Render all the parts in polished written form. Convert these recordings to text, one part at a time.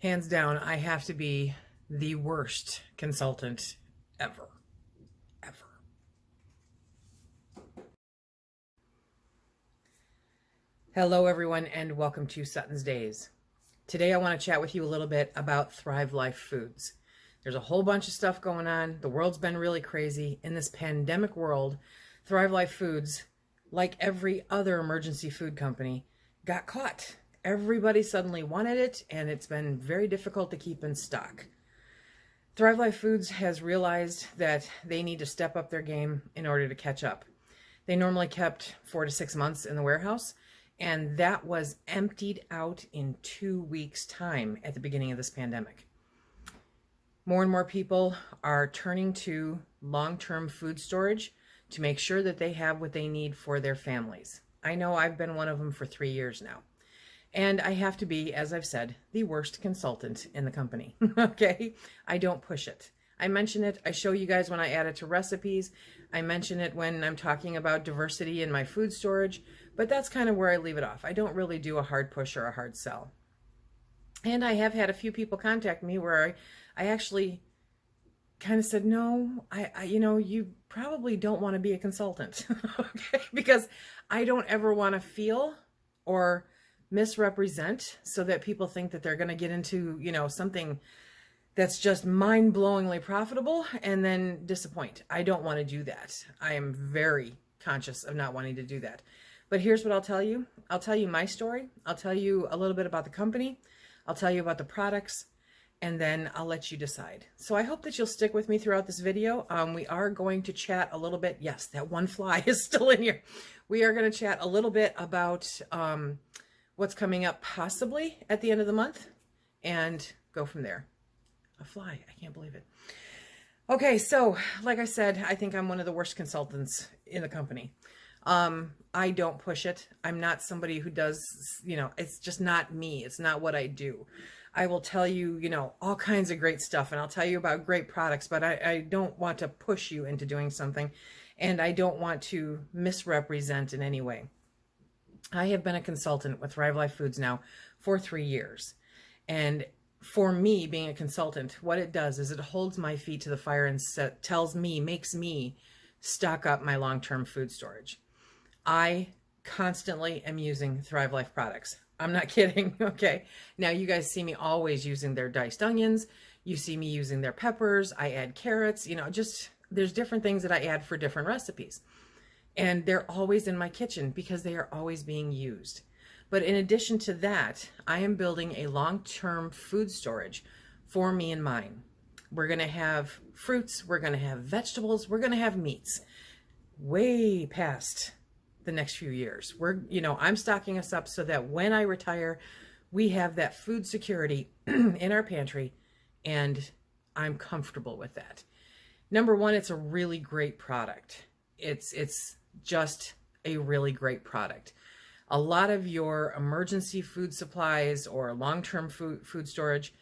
Hands down, I have to be the worst consultant ever. Ever. Hello, everyone, and welcome to SuttonsDaze. Today, I want to chat with you a little bit about Thrive Life Foods. There's a whole bunch of stuff going on. The world's been really crazy. In this pandemic world, Thrive Life Foods, like every other emergency food company, got caught. Everybody suddenly wanted it, and it's been very difficult to keep in stock. Thrive Life Foods has realized that they need to step up their game in order to catch up. They normally kept 4 to 6 months in the warehouse, and that was emptied out in 2 weeks' time at the beginning of this pandemic. More and more people are turning to long-term food storage to make sure that they have what they need for their families. I know I've been one of them for 3 years now. And I have to be, as I've said, the worst consultant in the company, okay? I don't push it. I mention it, I show you guys when I add it to recipes. I mention it when I'm talking about diversity in my food storage, but that's kind of where I leave it off. I don't really do a hard push or a hard sell. And I have had a few people contact me where I actually kind of said, no, you probably don't want to be a consultant, okay? Because I don't ever want to feel or misrepresent so that people think that they're going to get into, something that's just mind-blowingly profitable and then disappoint. I don't want to do that. I am very conscious of not wanting to do that. But here's what I'll tell you. I'll tell you my story. I'll tell you a little bit about the company. I'll tell you about the products, and then I'll let you decide. So I hope that you'll stick with me throughout this video. We are going to chat a little bit. Yes, that one fly is still in here. We are going to chat a little bit about what's coming up possibly at the end of the month and go from there. A fly, I can't believe it. Okay, so like I said, I think I'm one of the worst consultants in the company. I don't push it. I'm not somebody who does, it's just not me. It's not what I do. I will tell you, all kinds of great stuff, and I'll tell you about great products, but I don't want to push you into doing something, and I don't want to misrepresent in any way. I have been a consultant with Thrive Life Foods now for 3 years. And for me, being a consultant, what it does is it holds my feet to the fire and makes me stock up my long-term food storage. I constantly am using Thrive Life products. I'm not kidding, okay? Now, you guys see me always using their diced onions. You see me using their peppers. I add carrots, there's different things that I add for different recipes. And they're always in my kitchen because they are always being used. But in addition to that, I am building a long-term food storage for me and mine. We're going to have fruits, we're going to have vegetables, we're going to have meats way past the next few years. I'm stocking us up so that when I retire, we have that food security in our pantry, and I'm comfortable with that. Number one, it's a really great product. It's just a really great product. A lot of your emergency food supplies or long-term food storage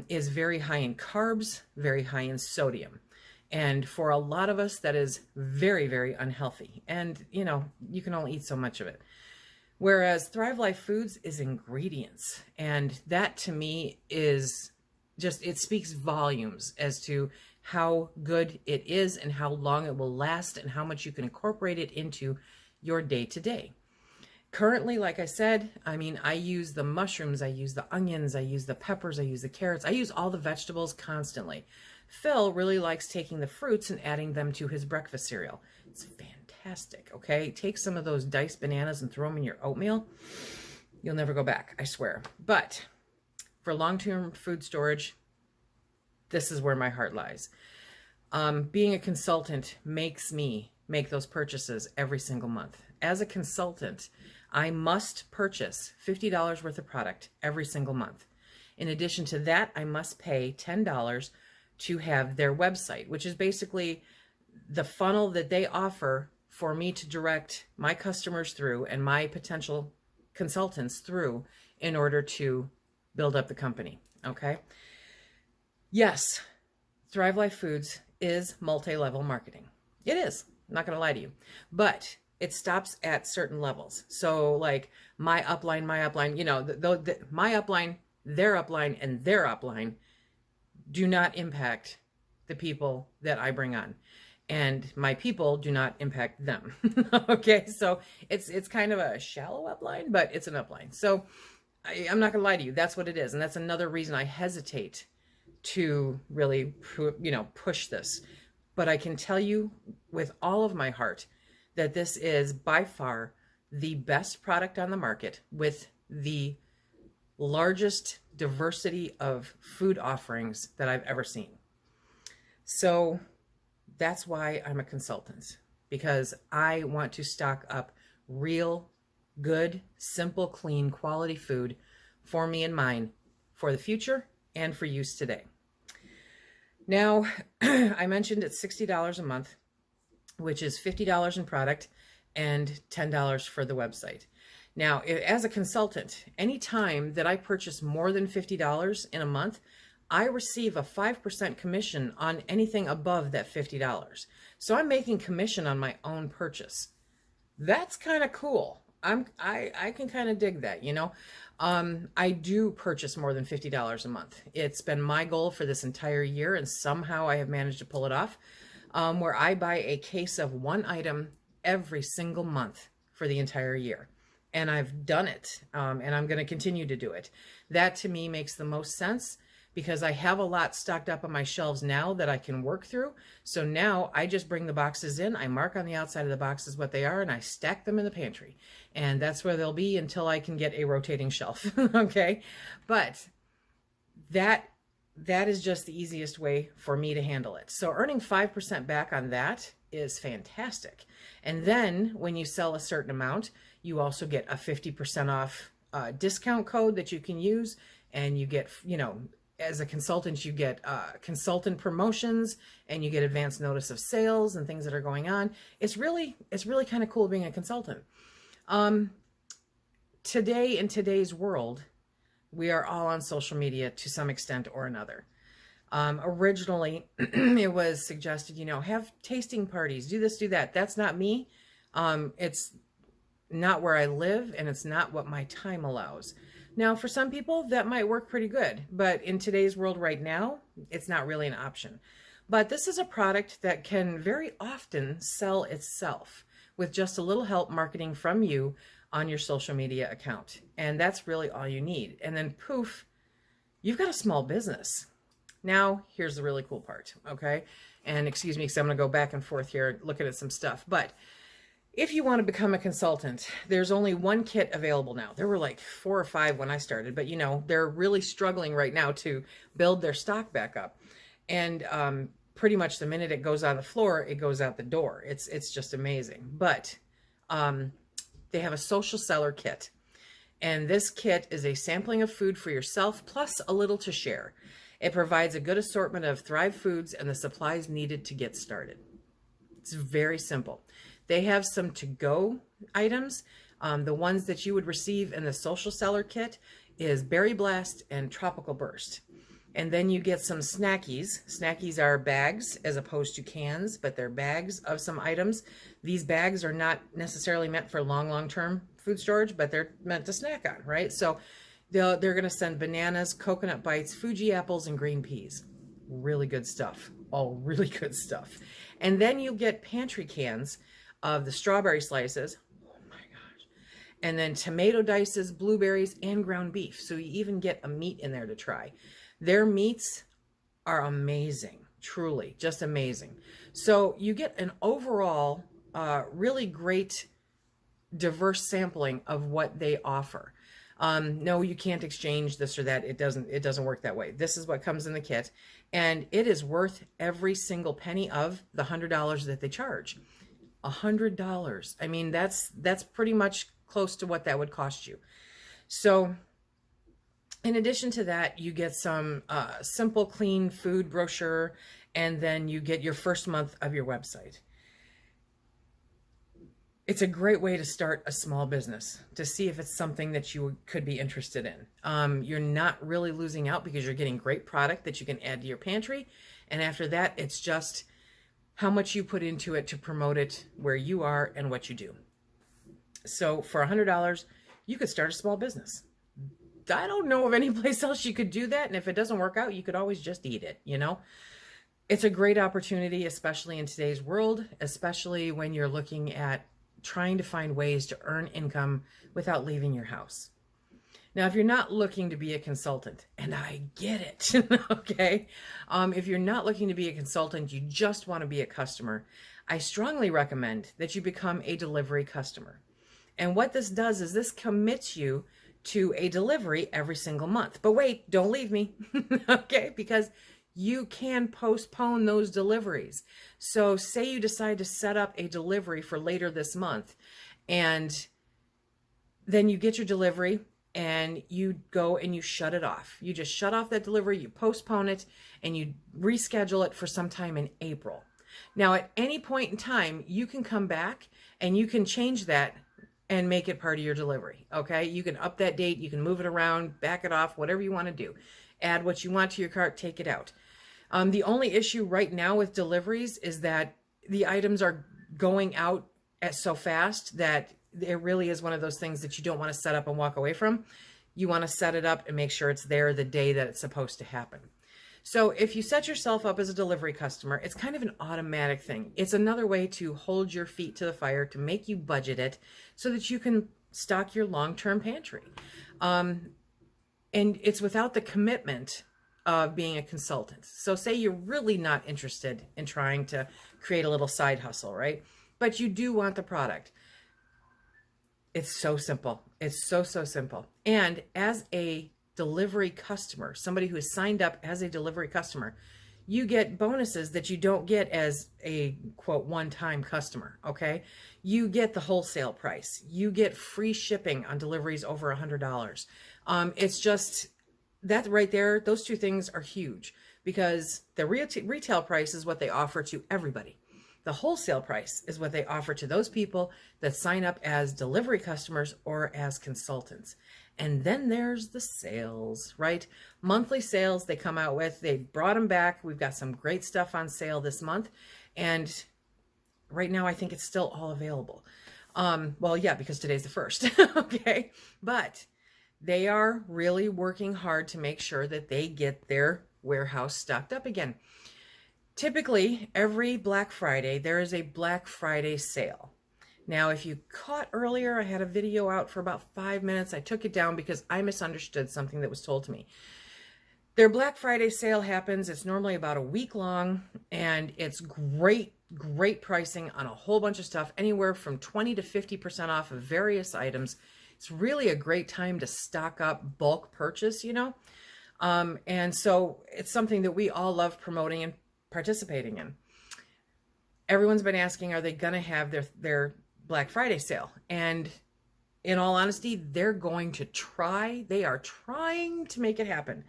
is very high in carbs, very high in sodium. And for a lot of us, that is very, very unhealthy. And, you can only eat so much of it. Whereas Thrive Life Foods is ingredients. And that to me is just, it speaks volumes as to how good it is and how long it will last and how much you can incorporate it into your day-to-day. Currently, like I said, I use the mushrooms, I use the onions, I use the peppers, I use the carrots, I use all the vegetables constantly. Phil really likes taking the fruits and adding them to his breakfast cereal. It's fantastic, okay? Take some of those diced bananas and throw them in your oatmeal. You'll never go back, I swear. But for long-term food storage, this is where my heart lies. Being a consultant makes me make those purchases every single month. As a consultant, I must purchase $50 worth of product every single month. In addition to that, I must pay $10 to have their website, which is basically the funnel that they offer for me to direct my customers through and my potential consultants through in order to build up the company, okay? Yes, Thrive Life Foods is multi-level marketing. It is, I'm not gonna lie to you, but it stops at certain levels. So like my upline, my upline, my upline their upline and their upline do not impact the people that I bring on. And my people do not impact them. Okay, so it's kind of a shallow upline, but it's an upline. So I'm not gonna lie to you, that's what it is. And that's another reason I hesitate to really, push this. But I can tell you with all of my heart that this is by far the best product on the market with the largest diversity of food offerings that I've ever seen. So that's why I'm a consultant, because I want to stock up real, good, simple, clean, quality food for me and mine for the future and for use today. Now, I mentioned it's $60 a month, which is $50 in product and $10 for the website. Now, as a consultant, anytime that I purchase more than $50 in a month, I receive a 5% commission on anything above that $50. So I'm making commission on my own purchase. That's kind of cool. I can kind of dig that, I do purchase more than $50 a month. It's been my goal for this entire year, and somehow I have managed to pull it off, where I buy a case of one item every single month for the entire year. And I've done it, and I'm going to continue to do it. That to me makes the most sense, because I have a lot stocked up on my shelves now that I can work through. So now I just bring the boxes in, I mark on the outside of the boxes what they are, and I stack them in the pantry. And that's where they'll be until I can get a rotating shelf. Okay? But that is just the easiest way for me to handle it. So earning 5% back on that is fantastic. And then when you sell a certain amount, you also get a 50% off discount code that you can use, and you get, as a consultant, you get consultant promotions, and you get advance notice of sales and things that are going on. It's really kind of cool being a consultant. Today, in today's world, we are all on social media to some extent or another. Originally, it was suggested, have tasting parties, do this, do that. That's not me. It's not where I live, and it's not what my time allows. Now, for some people, that might work pretty good, but in today's world right now, it's not really an option. But this is a product that can very often sell itself with just a little help marketing from you on your social media account. And that's really all you need. And then poof, you've got a small business. Now, here's the really cool part, okay? And excuse me, because I'm going to go back and forth here looking at some stuff. But if you want to become a consultant, there's only one kit available now. There were like 4 or 5 when I started, but they're really struggling right now to build their stock back up. And pretty much the minute it goes on the floor, it goes out the door. It's just amazing. But they have a social seller kit. And this kit is a sampling of food for yourself, plus a little to share. It provides a good assortment of Thrive foods and the supplies needed to get started. It's very simple. They have some to-go items. The ones that you would receive in the social seller kit is Berry Blast and Tropical Burst. And then you get some snackies. Snackies are bags as opposed to cans, but they're bags of some items. These bags are not necessarily meant for long-term food storage, but they're meant to snack on, right? So they're going to send bananas, coconut bites, Fuji apples, and green peas. Really good stuff. All really good stuff. And then you get pantry cans of the strawberry slices, oh my gosh, and then tomato dices, blueberries, and ground beef. So you even get a meat in there to try. Their meats are amazing, truly, just amazing. So you get an overall really great, diverse sampling of what they offer. No, you can't exchange this or that. It doesn't work that way. This is what comes in the kit, and it is worth every single penny of the $100 that they charge. $100. I mean, that's pretty much close to what that would cost you. So in addition to that, you get some simple, clean food brochure, and then you get your first month of your website. It's a great way to start a small business, to see if it's something that you could be interested in. You're not really losing out because you're getting great product that you can add to your pantry. And after that, it's just how much you put into it to promote it where you are and what you do. So for $100, you could start a small business. I don't know of any place else you could do that. And if it doesn't work out, you could always just eat it, you know? It's a great opportunity, especially in today's world, especially when you're looking at trying to find ways to earn income without leaving your house. Now, if you're not looking to be a consultant, and I get it, okay? If you're not looking to be a consultant, you just want to be a customer, I strongly recommend that you become a delivery customer. And what this does is this commits you to a delivery every single month. But wait, don't leave me, okay? Because you can postpone those deliveries. So say you decide to set up a delivery for later this month, and then you get your delivery and you go and you shut it off. You just shut off that delivery, you postpone it, and you reschedule it for sometime in April. Now, at any point in time, you can come back and you can change that and make it part of your delivery, okay? You can up that date, you can move it around, back it off, whatever you want to do. Add what you want to your cart, take it out. The only issue right now with deliveries is that the items are going out so fast that it really is one of those things that you don't want to set up and walk away from. You want to set it up and make sure it's there the day that it's supposed to happen. So if you set yourself up as a delivery customer, it's kind of an automatic thing. It's another way to hold your feet to the fire, to make you budget it so that you can stock your long-term pantry. And it's without the commitment of being a consultant. So say you're really not interested in trying to create a little side hustle, right? But you do want the product. It's so simple. It's so simple. And as a delivery customer, somebody who is signed up as a delivery customer, you get bonuses that you don't get as a quote one-time customer, okay? You get the wholesale price. You get free shipping on deliveries over $100. It's just that right there, those two things are huge because the retail price is what they offer to everybody. The wholesale price is what they offer to those people that sign up as delivery customers or as consultants. And then there's the sales, right? Monthly sales they come out with. They brought them back. We've got some great stuff on sale this month. And right now, I think it's still all available. Well, yeah, because today's the 1st, okay? But they are really working hard to make sure that they get their warehouse stocked up again. Typically, every Black Friday, there is a Black Friday sale. Now, if you caught earlier, I had a video out for about 5 minutes. I took it down because I misunderstood something that was told to me. Their Black Friday sale happens. It's normally about a week long, and it's great pricing on a whole bunch of stuff, anywhere from 20 to 50% off of various items. It's really a great time to stock up bulk purchase, you know? And so it's something that we all love promoting and participating in. Everyone's been asking, are they going to have their Black Friday sale? And in all honesty, they're going to try. They are trying to make it happen.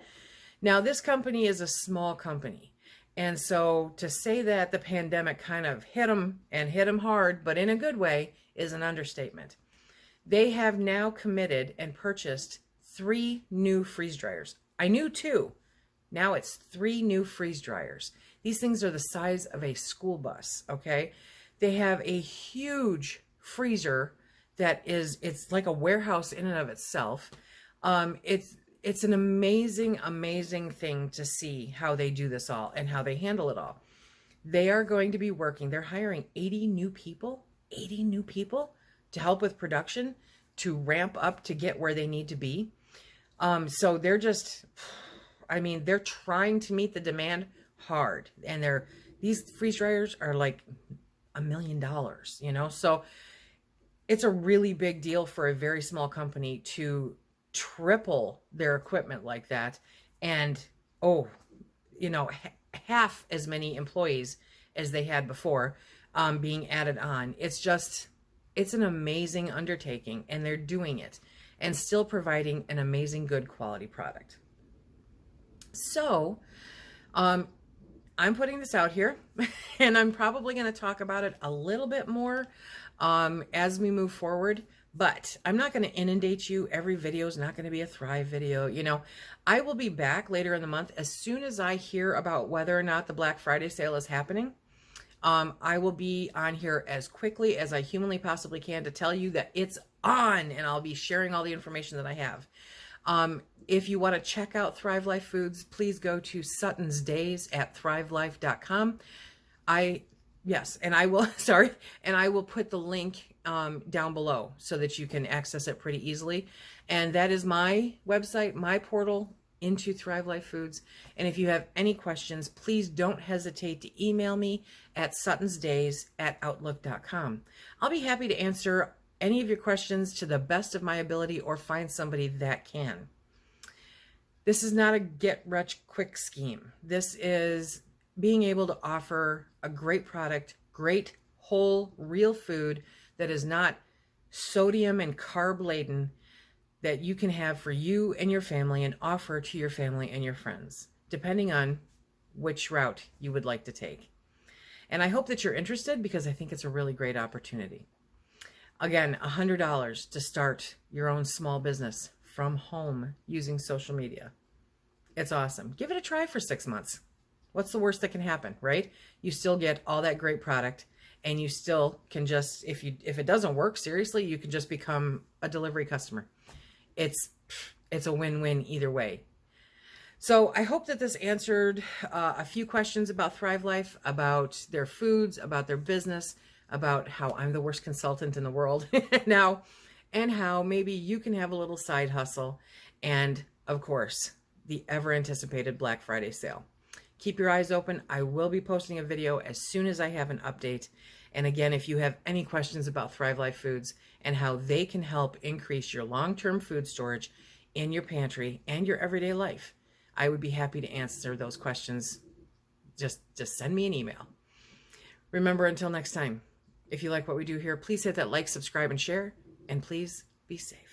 Now, this company is a small company. And so to say that the pandemic kind of hit them and hit them hard, but in a good way, is an understatement. They have now committed and purchased 3 new freeze dryers. I knew 2. Now it's 3 new freeze dryers. These things are the size of a school bus, okay? They have a huge freezer that it's like a warehouse in and of itself. It's an amazing thing to see how they do this all and how they handle it all. They are going to be working. They're hiring 80 new people to help with production, to ramp up to get where they need to be. So they're just, they're trying to meet the demand hard. And these freeze dryers are like $1 million, you know? So it's a really big deal for a very small company to triple their equipment like that. And, half as many employees as they had before being added on. It's an amazing undertaking, and they're doing it and still providing an amazing, good quality product. So, I'm putting this out here, and I'm probably going to talk about it a little bit more as we move forward, but I'm not going to inundate you. Every video is not going to be a Thrive video. You know, I will be back later in the month as soon as I hear about whether or not the Black Friday sale is happening. I will be on here as quickly as I humanly possibly can to tell you that it's on, and I'll be sharing all the information that I have. If you want to check out Thrive Life Foods, please go to SuttonsDaze at thrivelifefoods.com. And I will, sorry, and I will put the link down below so that you can access it pretty easily. And that is my website, my portal into Thrive Life Foods. And if you have any questions, please don't hesitate to email me at SuttonsDaze@outlook.com. I'll be happy to answer any of your questions to the best of my ability or find somebody that can. This is not a get-rich-quick scheme. This is being able to offer a great product, great, whole, real food that is not sodium and carb laden, that you can have for you and your family and offer to your family and your friends, depending on which route you would like to take. And I hope that you're interested because I think it's a really great opportunity. Again, $100 to start your own small business from home using social media. It's awesome. Give it a try for 6 months. What's the worst that can happen, right? You still get all that great product, and you still can just, if it doesn't work, seriously, you can just become a delivery customer. It's a win-win either way. So I hope that this answered a few questions about Thrive Life, about their foods, about their business, about how I'm the worst consultant in the world now, and how maybe you can have a little side hustle, and of course, the ever-anticipated Black Friday sale. Keep your eyes open. I will be posting a video as soon as I have an update. And again, if you have any questions about Thrive Life Foods and how they can help increase your long-term food storage in your pantry and your everyday life, I would be happy to answer those questions. Just send me an email. Remember, until next time, if you like what we do here, please hit that like, subscribe, and share, and please be safe.